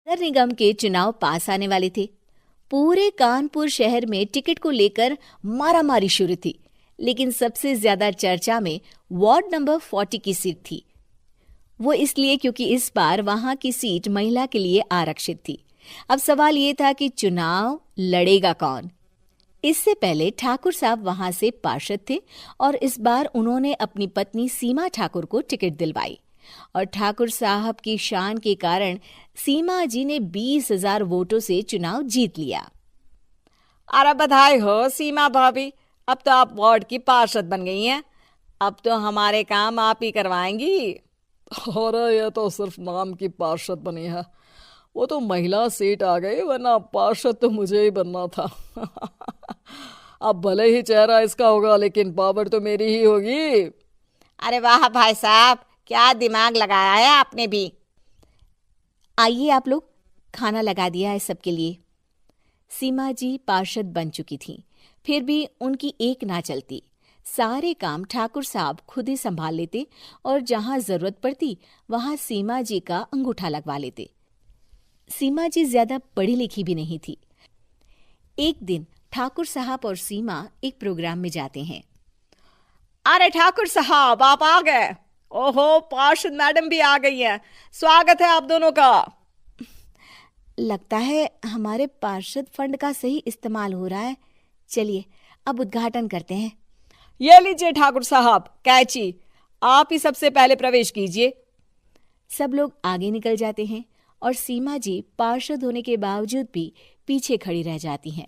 नगर निगम के चुनाव पास आने वाले थे। पूरे कानपुर शहर में टिकट को लेकर मारामारी शुरू थी, लेकिन सबसे ज्यादा चर्चा में वार्ड नंबर 40 की सीट थी। वो इसलिए क्योंकि इस बार वहां की सीट महिला के लिए आरक्षित थी। अब सवाल ये था कि चुनाव लड़ेगा कौन। इससे पहले ठाकुर साहब वहां से पार्षद थे और इस बार उन्होंने अपनी पत्नी सीमा ठाकुर को टिकट दिलवाई और ठाकुर साहब की शान के कारण सीमा जी ने 20,000 वोटों से चुनाव जीत लिया। अरे बधाई हो सीमा भाभी, अब तो आप वार्ड की पार्षद बन गई हैं। अब तो हमारे काम आप ही करवाएंगी। अरे ये तो सिर्फ नाम की पार्षद बनी है, वो तो महिला सीट आ गई, वरना पार्षद तो मुझे ही बनना था। अब भले ही चेहरा इसका होगा, लेकिन पावर तो मेरी ही होगी। अरे वाह भाई साहब, क्या दिमाग लगाया है आपने भी। आइए आप लोग, खाना लगा दिया है सबके लिए। सीमा जी पार्षद बन चुकी थीं, फिर भी उनकी एक ना चलती। सारे काम ठाकुर साहब खुद ही संभाल लेते और जहां जरूरत पड़ती वहां सीमा जी का अंगूठा लगवा लेते। सीमा जी ज्यादा पढ़ी लिखी भी नहीं थी। एक दिन ठाकुर साहब और सीमा एक प्रोग्राम में जाते हैं। अरे ठाकुर साहब, आप आ गए। ओहो, पार्षद मैडम भी आ गई हैं। स्वागत है आप दोनों का। लगता है हमारे पार्षद फंड का सही इस्तेमाल हो रहा है। चलिए अब उद्घाटन करते हैं। ये लीजिए ठाकुर साहब कैची, आप ही सबसे पहले प्रवेश कीजिए। सब लोग आगे निकल जाते हैं और सीमा जी पार्षद होने के बावजूद भी पीछे खड़ी रह जाती हैं।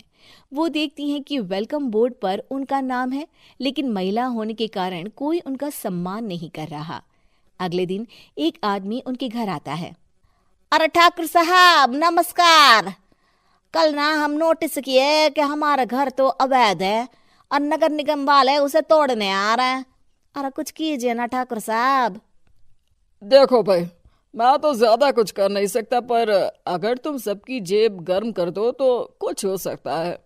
वो देखती हैं कि वेलकम बोर्ड पर उनका नाम है, लेकिन महिला होने के कारण कोई उनका सम्मान नहीं कर रहा। अगले दिन एक आदमी उनके घर आता है। अरे ठाकुर साहब नमस्कार। कल ना हम नोटिस किए कि हमारा घर तो अवैध है और नगर निगम वाले उसे तोड़ने आ रहे हैं। अरे कुछ कीजिए ना ठाकुर साहब। देखो भाई, मैं तो ज्यादा कुछ कर नहीं सकता, पर अगर तुम सबकी जेब गर्म कर दो तो कुछ हो सकता है।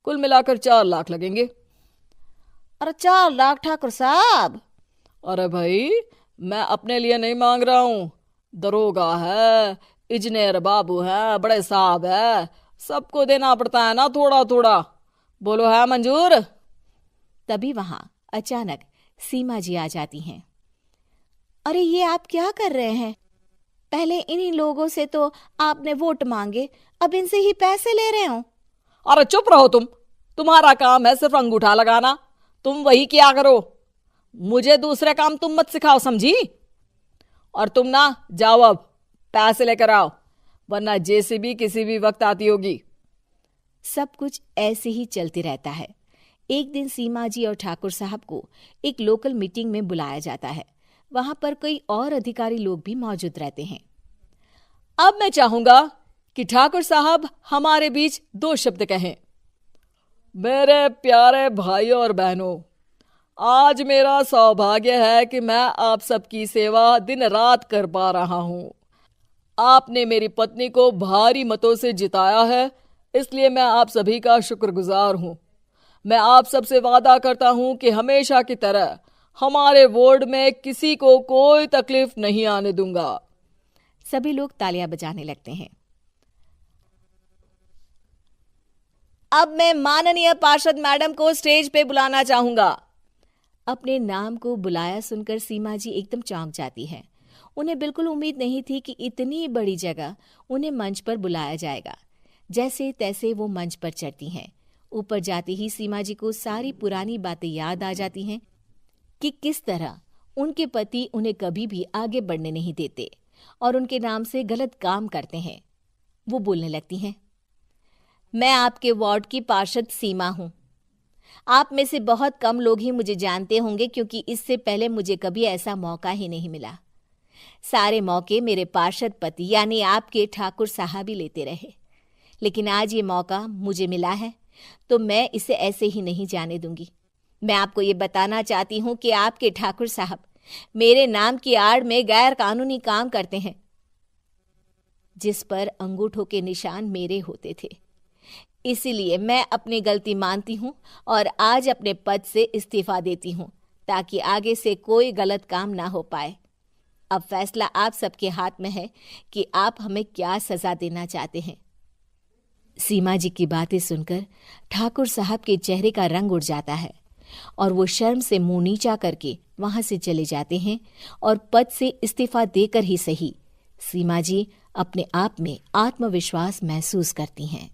कुल मिलाकर 4 लाख लगेंगे। अरे 4 लाख ठाकुर साहब? अरे भाई, मैं अपने लिए नहीं मांग रहा हूँ। दरोगा है, इंजीनियर बाबू है, बड़े साहब है, सबको देना पड़ता है ना थोड़ा थोड़ा। बोलो है मंजूर? तभी वहां अचानक सीमा जी आ जाती हैं। अरे ये आप क्या कर रहे हैं? पहले इन्हीं लोगों से तो आपने वोट मांगे, अब इनसे ही पैसे ले रहे हो। अरे चुप रहो तुम, तुम्हारा काम है सिर्फ अंगूठा लगाना, तुम वही किया करो। मुझे दूसरे काम तुम मत सिखाओ, समझी? और तुम ना जाओ, अब पैसे लेकर आओ, वरना जेसीबी किसी भी वक्त आती होगी। सब कुछ ऐसे ही चलते रहता है। एक दिन सीमा जी और ठाकुर साहब को एक लोकल मीटिंग में बुलाया जाता है। वहां पर कई और अधिकारी लोग भी मौजूद रहते हैं। अब मैं चाहूंगा कि ठाकुर साहब हमारे बीच 2 शब्द कहें। मेरे प्यारे भाइयों और बहनों, आज मेरा सौभाग्य है कि मैं आप सबकी सेवा दिन रात कर पा रहा हूं। आपने मेरी पत्नी को भारी मतों से जिताया है, इसलिए मैं आप सभी का शुक्रगुजार हूं। मैं आप सबसे वादा करता हूं कि हमेशा की तरह हमारे वार्ड में किसी को कोई तकलीफ नहीं आने दूंगा। सभी लोग तालियां बजाने लगते हैं। अब मैं माननीय पार्षद मैडम को स्टेज पे बुलाना चाहूंगा। अपने नाम को बुलाया सुनकर सीमा जी एकदम चौंक जाती है। उन्हें बिल्कुल उम्मीद नहीं थी कि इतनी बड़ी जगह उन्हें मंच पर बुलाया जाएगा। जैसे तैसे वो मंच पर चढ़ती हैं। ऊपर जाते ही सीमा जी को सारी पुरानी बातें याद आ जाती हैं कि किस तरह उनके पति उन्हें कभी भी आगे बढ़ने नहीं देते और उनके नाम से गलत काम करते हैं। वो बोलने लगती हैं। मैं आपके वार्ड की पार्षद सीमा हूं। आप में से बहुत कम लोग ही मुझे जानते होंगे, क्योंकि इससे पहले मुझे कभी ऐसा मौका ही नहीं मिला। सारे मौके मेरे पार्षद पति यानी आपके ठाकुर साहब ही लेते रहे, लेकिन आज ये मौका मुझे मिला है तो मैं इसे ऐसे ही नहीं जाने दूंगी। मैं आपको ये बताना चाहती हूँ कि आपके ठाकुर साहब मेरे नाम की आड़ में गैर कानूनी काम करते हैं, जिस पर अंगूठों के निशान मेरे होते थे। इसीलिए मैं अपनी गलती मानती हूँ और आज अपने पद से इस्तीफा देती हूँ, ताकि आगे से कोई गलत काम ना हो पाए। अब फैसला आप सबके हाथ में है कि आप हमें क्या सजा देना चाहते हैं। सीमा जी की बातें सुनकर ठाकुर साहब के चेहरे का रंग उड़ जाता है और वो शर्म से मुंह नीचा करके वहां से चले जाते हैं और पद से इस्तीफा देकर ही सही सीमा जी अपने आप में आत्मविश्वास महसूस करती हैं।